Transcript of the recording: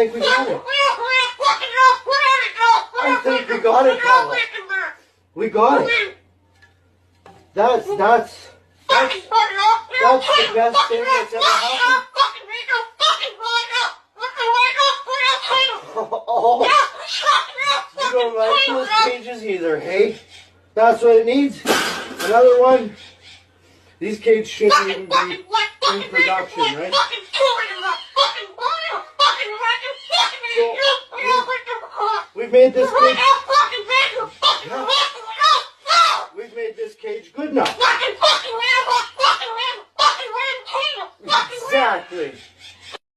think we got it. I think we got it, Paula. We got it. That's the best thing that's ever happened. Oh, you don't like those cages either, hey? That's what it needs. Another one. These cages shouldn't even be in production, right? So, we've made this big